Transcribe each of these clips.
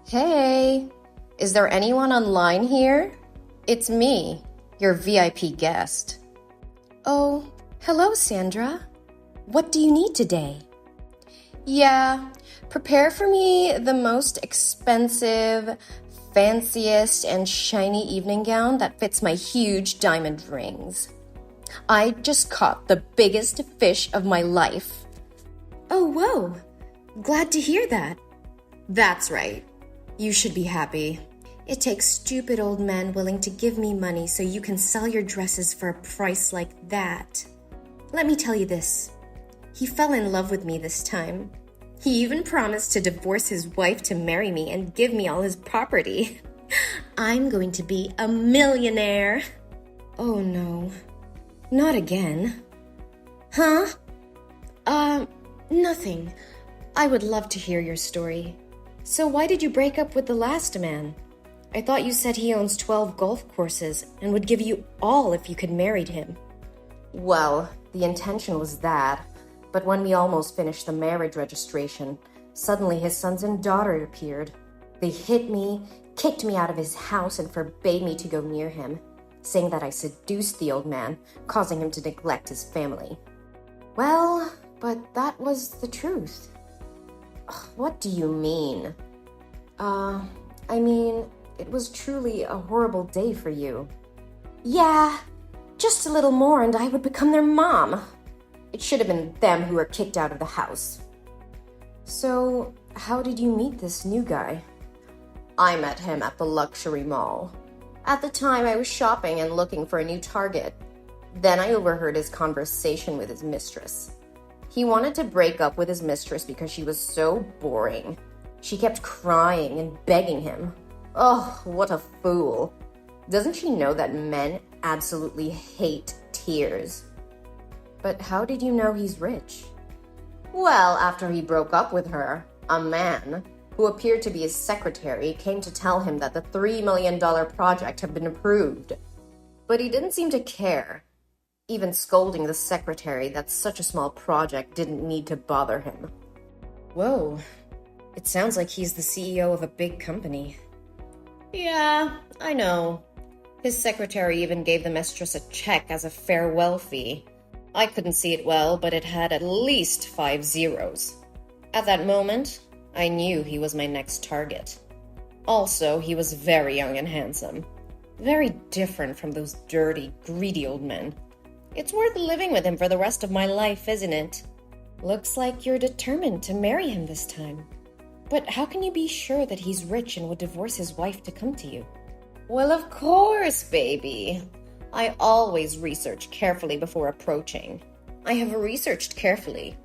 Hey, is there anyone online here? It's me, your VIP guest. Oh, hello, Sandra. What do you need today? Yeah, prepare for me the most expensive, fanciest, and shiny evening gown that fits my huge diamond rings. I just caught the biggest fish of my life. Oh, whoa. Glad to hear that. That's right. You should be happy. It takes stupid old men willing to give me money so you can sell your dresses for a price like that. Let me tell you this. He fell in love with me this time. He even promised to divorce his wife to marry me and give me all his property. I'm going to be a millionaire. Oh no. Not again. Huh? Nothing. I would love to hear your story. So why did you break up with the last man? I thought you said he owns 12 golf courses and would give you all if you could marry him. Well, the intention was that, but when we almost finished the marriage registration, suddenly his sons and daughter appeared. They hit me, kicked me out of his house, and forbade me to go near him, saying that I seduced the old man, causing him to neglect his family. Well, but that was the truth. What do you mean? It was truly a horrible day for you. Yeah, just a little more and I would become their mom. It should have been them who were kicked out of the house. So, how did you meet this new guy? I met him at the luxury mall. At the time, I was shopping and looking for a new target. Then I overheard his conversation with his mistress. He wanted to break up with his mistress because she was so boring. She kept crying and begging him. Oh, what a fool. Doesn't she know that men absolutely hate tears? But how did you know he's rich? Well, after he broke up with her, a man, who appeared to be his secretary, came to tell him that the $3 million project had been approved. But he didn't seem to care, even scolding the secretary that such a small project didn't need to bother him. Whoa, it sounds like he's the CEO of a big company. Yeah, I know. His secretary even gave the mistress a check as a farewell fee. I couldn't see it well, but it had at least 5 zeros. At that moment, I knew he was my next target. Also, he was very young and handsome. Very different from those dirty, greedy old men. It's worth living with him for the rest of my life, isn't it? Looks like you're determined to marry him this time. But how can you be sure that he's rich and would divorce his wife to come to you? Well, of course, baby. I always research carefully before approaching. I have researched carefully.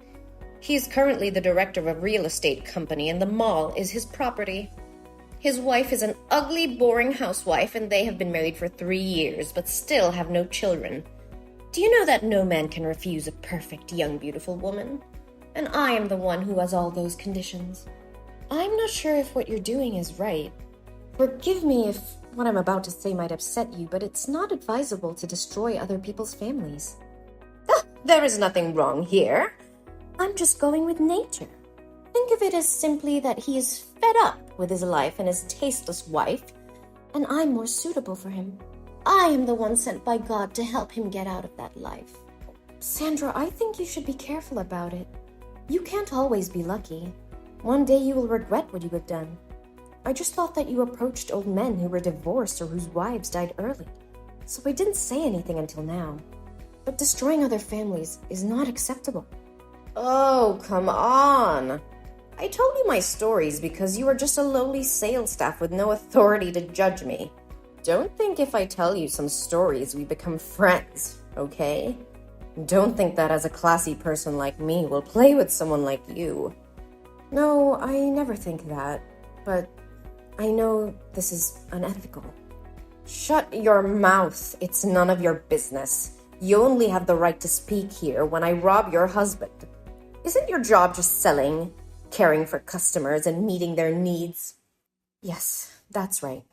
He's currently the director of a real estate company and the mall is his property. His wife is an ugly, boring housewife and they have been married for 3 years but still have no children. Do you know that no man can refuse a perfect, young, beautiful woman? And I am the one who has all those conditions. I'm not sure if what you're doing is right. Forgive me if what I'm about to say might upset you, but it's not advisable to destroy other people's families. There is nothing wrong here. I'm just going with nature. Think of it as simply that he is fed up with his life and his tasteless wife, and I'm more suitable for him. I am the one sent by God to help him get out of that life. Sandra, I think you should be careful about it. You can't always be lucky. One day you will regret what you have done. I just thought that you approached old men who were divorced or whose wives died early. So I didn't say anything until now. But destroying other families is not acceptable. Oh, come on. I told you my stories because you are just a lowly sales staff with no authority to judge me. Don't think if I tell you some stories we become friends, okay? Don't think that as a classy person like me will play with someone like you. No, I never think that, but I know this is unethical. Shut your mouth. It's none of your business. You only have the right to speak here when I rob your husband. Isn't your job just selling, caring for customers, and meeting their needs? Yes, that's right.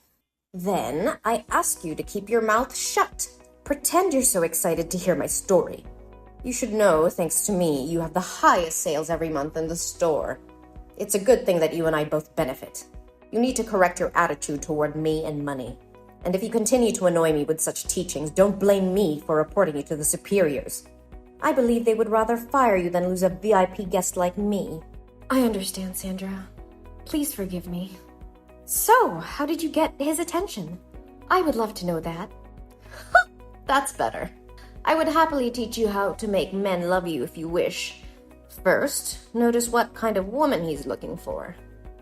Then I ask you to keep your mouth shut. Pretend you're so excited to hear my story. You should know, thanks to me, you have the highest sales every month in the store. It's a good thing that you and I both benefit. You need to correct your attitude toward me and money. And if you continue to annoy me with such teachings, don't blame me for reporting you to the superiors. I believe they would rather fire you than lose a VIP guest like me. I understand, Sandra. Please forgive me. So, how did you get his attention? I would love to know that. That's better. I would happily teach you how to make men love you if you wish. First, notice what kind of woman he's looking for.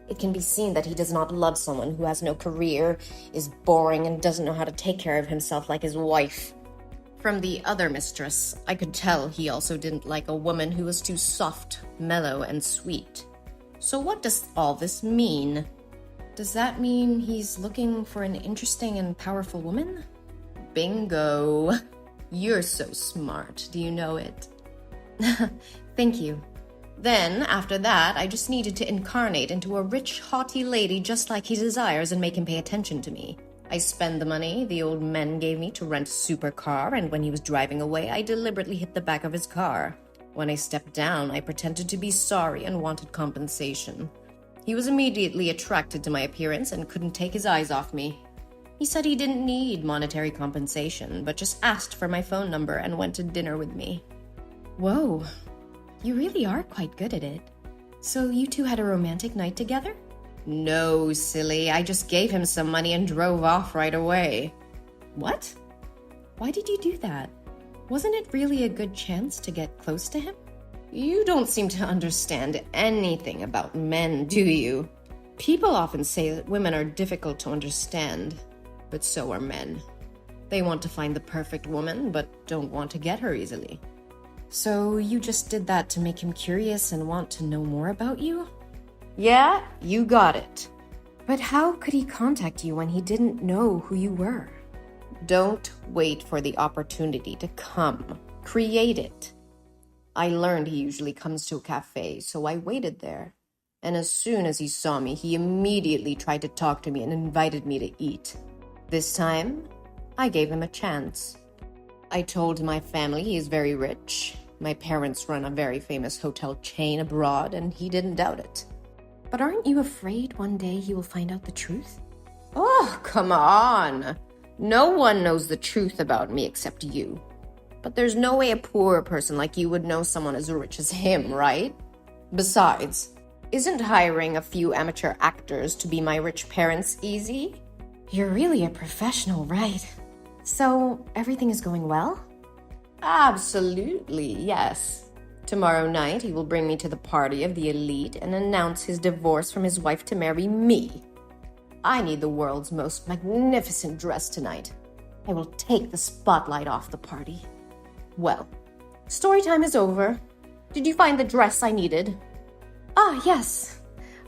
It can be seen that he does not love someone who has no career, is boring, and doesn't know how to take care of himself like his wife. From the other mistress, I could tell he also didn't like a woman who was too soft, mellow, and sweet. So what does all this mean? Does that mean he's looking for an interesting and powerful woman? Bingo! You're so smart, do you know it? Thank you. Then, after that, I just needed to incarnate into a rich, haughty lady just like he desires and make him pay attention to me. I spend the money the old men gave me to rent a supercar, and when he was driving away, I deliberately hit the back of his car. When I stepped down, I pretended to be sorry and wanted compensation. He was immediately attracted to my appearance and couldn't take his eyes off me. He said he didn't need monetary compensation, but just asked for my phone number and went to dinner with me. Whoa. You really are quite good at it. So you two had a romantic night together? No, silly. I just gave him some money and drove off right away. What? Why did you do that? Wasn't it really a good chance to get close to him? You don't seem to understand anything about men, do you? People often say that women are difficult to understand, but so are men. They want to find the perfect woman, but don't want to get her easily. So you just did that to make him curious and want to know more about you? Yeah, you got it. But how could he contact you when he didn't know who you were? Don't wait for the opportunity to come. Create it. I learned he usually comes to a cafe, so I waited there. And as soon as he saw me, he immediately tried to talk to me and invited me to eat. This time, I gave him a chance. I told my family he is very rich. My parents run a very famous hotel chain abroad, and he didn't doubt it. But aren't you afraid one day he will find out the truth? Oh, come on. No one knows the truth about me except you. But there's no way a poor person like you would know someone as rich as him, right? Besides, isn't hiring a few amateur actors to be my rich parents easy? You're really a professional, right? So, everything is going well? Absolutely, yes. Tomorrow night, he will bring me to the party of the elite and announce his divorce from his wife to marry me. I need the world's most magnificent dress tonight. I will take the spotlight off the party. Well, story time is over. Did you find the dress I needed? Ah, yes.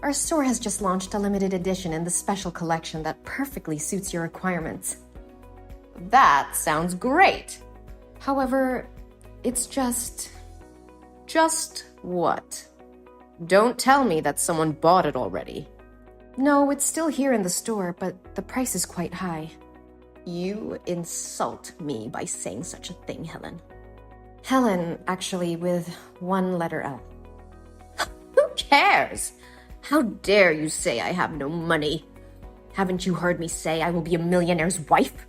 Our store has just launched a limited edition in the special collection that perfectly suits your requirements. That sounds great. However, it's just what? Don't tell me that someone bought it already. No, it's still here in the store, but the price is quite high. You insult me by saying such a thing, Helen. Helen, actually, with one letter L. Who cares? How dare you say I have no money? Haven't you heard me say I will be a millionaire's wife?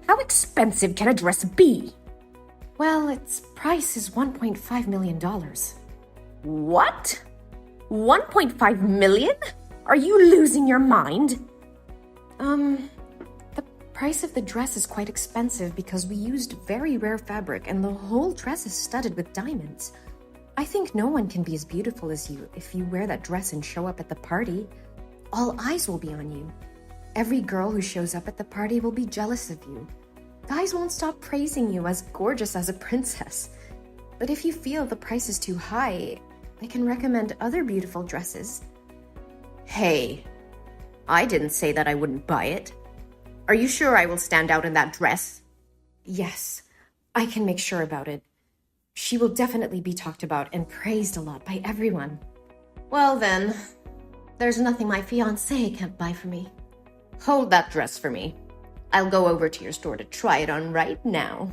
How expensive can a dress be? Well, its price is $1.5 million. What? 1.5 million? Are you losing your mind? The price of the dress is quite expensive because we used very rare fabric and the whole dress is studded with diamonds. I think no one can be as beautiful as you if you wear that dress and show up at the party. All eyes will be on you. Every girl who shows up at the party will be jealous of you. Guys won't stop praising you as gorgeous as a princess. But if you feel the price is too high, I can recommend other beautiful dresses. Hey, I didn't say that I wouldn't buy it. Are you sure I will stand out in that dress? Yes, I can make sure about it. She will definitely be talked about and praised a lot by everyone. Well then, there's nothing my fiancé can't buy for me. Hold that dress for me. I'll go over to your store to try it on right now.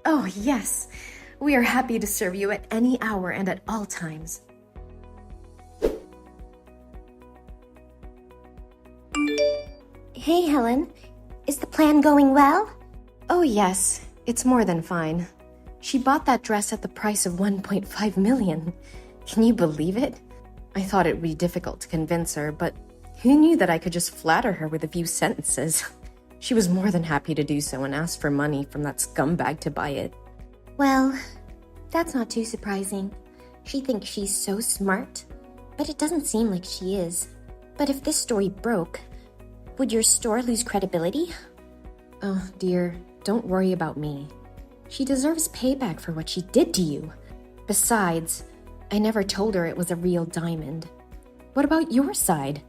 Oh, yes. We are happy to serve you at any hour and at all times. Hey, Helen. Is the plan going well? Oh, yes. It's more than fine. She bought that dress at the price of $1.5 million. Can you believe it? I thought it would be difficult to convince her, but who knew that I could just flatter her with a few sentences? She was more than happy to do so and asked for money from that scumbag to buy it. Well, that's not too surprising. She thinks she's so smart, but it doesn't seem like she is. But if this story broke, would your store lose credibility? Oh, dear, don't worry about me. She deserves payback for what she did to you. Besides, I never told her it was a real diamond. What about your side?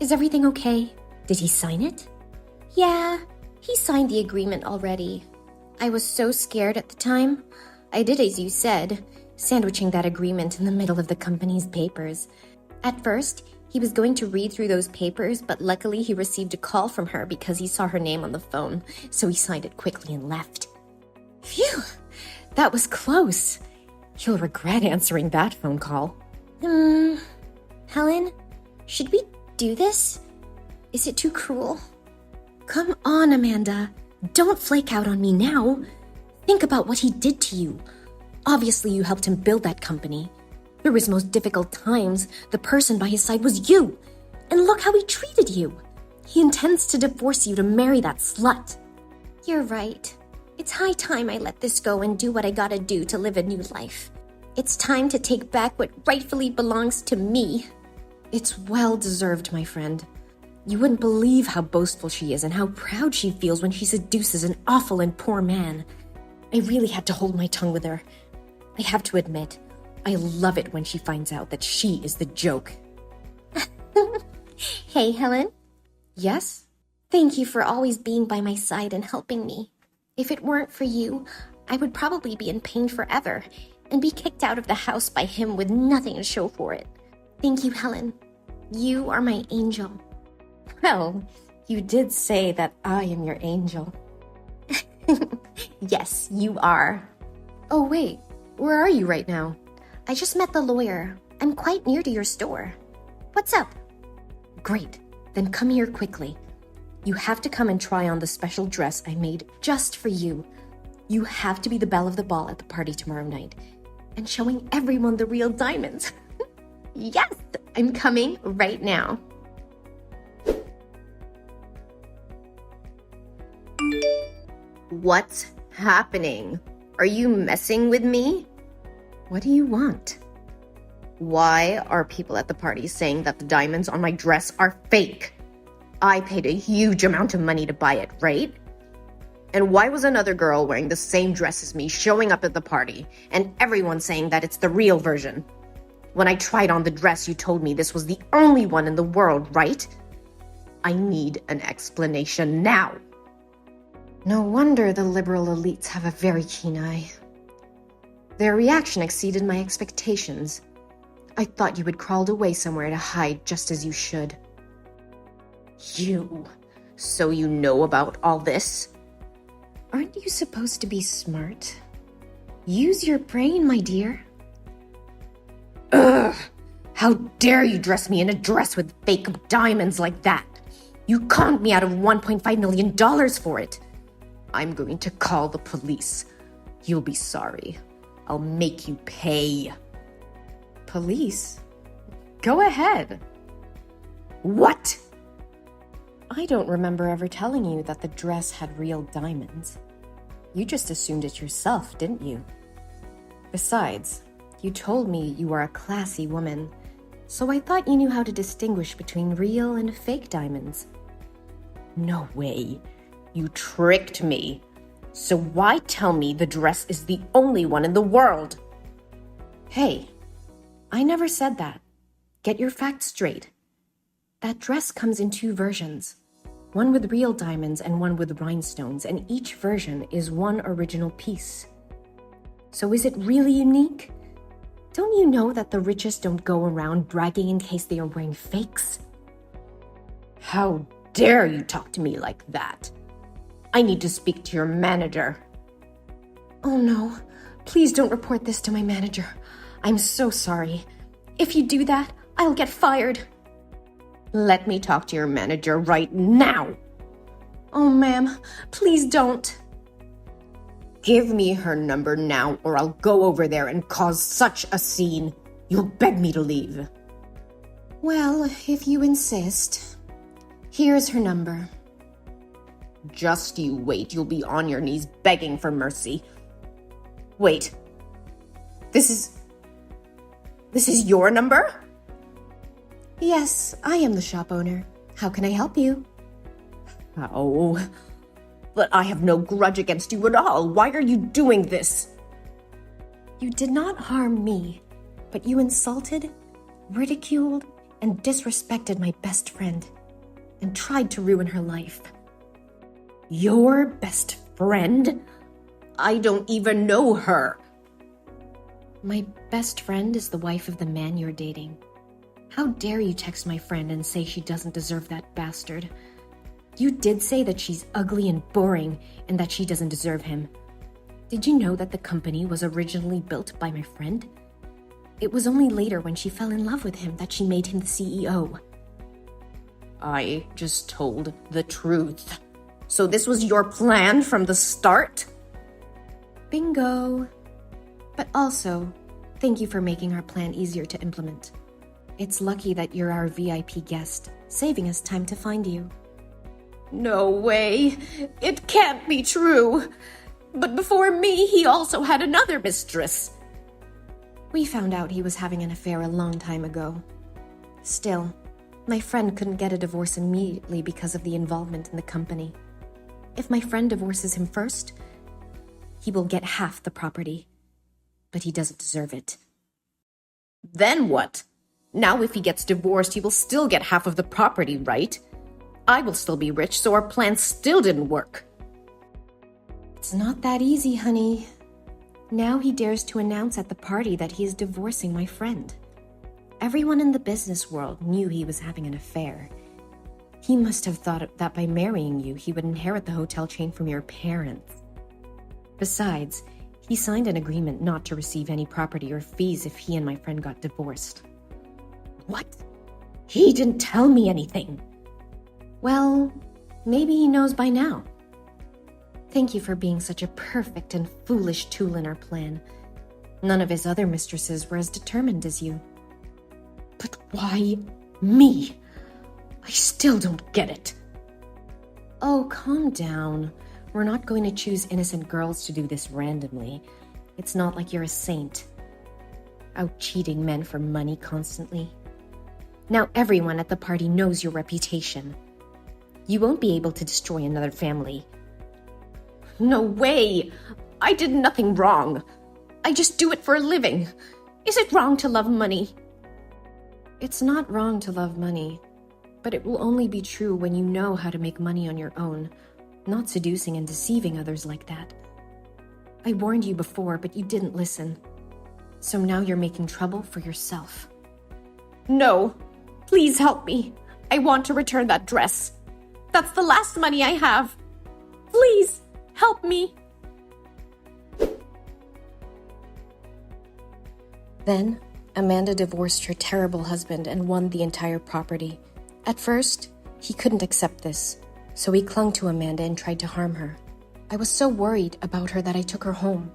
Is everything okay? Did he sign it? Yeah, he signed the agreement already. I was so scared at the time. I did as you said, sandwiching that agreement in the middle of the company's papers. At first, he was going to read through those papers, but luckily he received a call from her because he saw her name on the phone, so he signed it quickly and left. Phew! That was close. You'll regret answering that phone call. Helen, should we do this? Is it too cruel? Come on, Amanda. Don't flake out on me now. Think about what he did to you. Obviously, you helped him build that company. Through his most difficult times, the person by his side was you. And look how he treated you. He intends to divorce you to marry that slut. You're right. It's high time I let this go and do what I gotta do to live a new life. It's time to take back what rightfully belongs to me. It's well deserved, my friend. You wouldn't believe how boastful she is and how proud she feels when she seduces an awful and poor man. I really had to hold my tongue with her. I have to admit, I love it when she finds out that she is the joke. Hey, Helen. Yes? Thank you for always being by my side and helping me. If it weren't for you, I would probably be in pain forever and be kicked out of the house by him with nothing to show for it. Thank you, Helen. You are my angel. Well, you did say that I am your angel. Yes, you are. Oh, wait. Where are you right now? I just met the lawyer. I'm quite near to your store. What's up? Great. Then come here quickly. You have to come and try on the special dress I made just for you. You have to be the belle of the ball at the party tomorrow night and showing everyone the real diamonds. Yes, I'm coming right now. What's happening? Are you messing with me? What do you want? Why are people at the party saying that the diamonds on my dress are fake? I paid a huge amount of money to buy it, right? And why was another girl wearing the same dress as me showing up at the party and everyone saying that it's the real version? When I tried on the dress, you told me this was the only one in the world, right? I need an explanation now. No wonder the liberal elites have a very keen eye. Their reaction exceeded my expectations. I thought you had crawled away somewhere to hide just as you should. You. So you know about all this? Aren't you supposed to be smart? Use your brain, my dear. Ugh! How dare you dress me in a dress with fake diamonds like that? You conned me out of $1.5 million for it. I'm going to call the police. You'll be sorry. I'll make you pay. Police? Go ahead. What? I don't remember ever telling you that the dress had real diamonds. You just assumed it yourself, didn't you? Besides, you told me you are a classy woman, so I thought you knew how to distinguish between real and fake diamonds. No way. You tricked me. So why tell me the dress is the only one in the world? Hey, I never said that. Get your facts straight. That dress comes in two versions. One with real diamonds and one with rhinestones, and each version is one original piece. So is it really unique? Don't you know that the richest don't go around bragging in case they are wearing fakes? How dare you talk to me like that? I need to speak to your manager. Oh no, please don't report this to my manager. I'm so sorry. If you do that, I'll get fired. Let me talk to your manager right now. Oh, ma'am, please don't. Give me her number now, or I'll go over there and cause such a scene. You'll beg me to leave. Well, if you insist. Here's her number. Just you wait. You'll be on your knees begging for mercy. Wait. This is your number? Yes, I am the shop owner. How can I help you? Oh, but I have no grudge against you at all. Why are you doing this? You did not harm me, but you insulted, ridiculed, and disrespected my best friend, and tried to ruin her life. Your best friend? I don't even know her. My best friend is the wife of the man you're dating. How dare you text my friend and say she doesn't deserve that bastard? You did say that she's ugly and boring and that she doesn't deserve him. Did you know that the company was originally built by my friend? It was only later when she fell in love with him that she made him the CEO. I just told the truth. So this was your plan from the start? Bingo. But also, thank you for making our plan easier to implement. It's lucky that you're our VIP guest, saving us time to find you. No way. It can't be true. But before me, he also had another mistress. We found out he was having an affair a long time ago. Still, my friend couldn't get a divorce immediately because of the involvement in the company. If my friend divorces him first, he will get half the property. But he doesn't deserve it. Then what? Now if he gets divorced, he will still get half of the property, right? I will still be rich, so our plan still didn't work. It's not that easy, honey. Now he dares to announce at the party that he is divorcing my friend. Everyone in the business world knew he was having an affair. He must have thought that by marrying you, he would inherit the hotel chain from your parents. Besides, he signed an agreement not to receive any property or fees if he and my friend got divorced. What? He didn't tell me anything. Well, maybe he knows by now. Thank you for being such a perfect and foolish tool in our plan. None of his other mistresses were as determined as you. But why me? I still don't get it. Oh, calm down. We're not going to choose innocent girls to do this randomly. It's not like you're a saint. Out cheating men for money constantly. Now everyone at the party knows your reputation. You won't be able to destroy another family. No way! I did nothing wrong. I just do it for a living. Is it wrong to love money? It's not wrong to love money, but it will only be true when you know how to make money on your own, not seducing and deceiving others like that. I warned you before, but you didn't listen. So now you're making trouble for yourself. No, please help me. I want to return that dress. That's the last money I have. Please, help me. Then, Amanda divorced her terrible husband and won the entire property. At first, he couldn't accept this, so he clung to Amanda and tried to harm her. I was so worried about her that I took her home.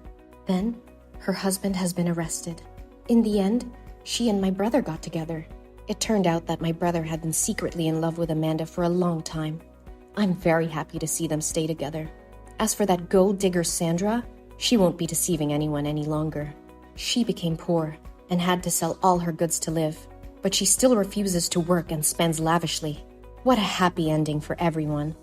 Then, her husband has been arrested. In the end, she and my brother got together. It turned out that my brother had been secretly in love with Amanda for a long time. I'm very happy to see them stay together. As for that gold digger Sandra, she won't be deceiving anyone any longer. She became poor and had to sell all her goods to live, but she still refuses to work and spends lavishly. What a happy ending for everyone.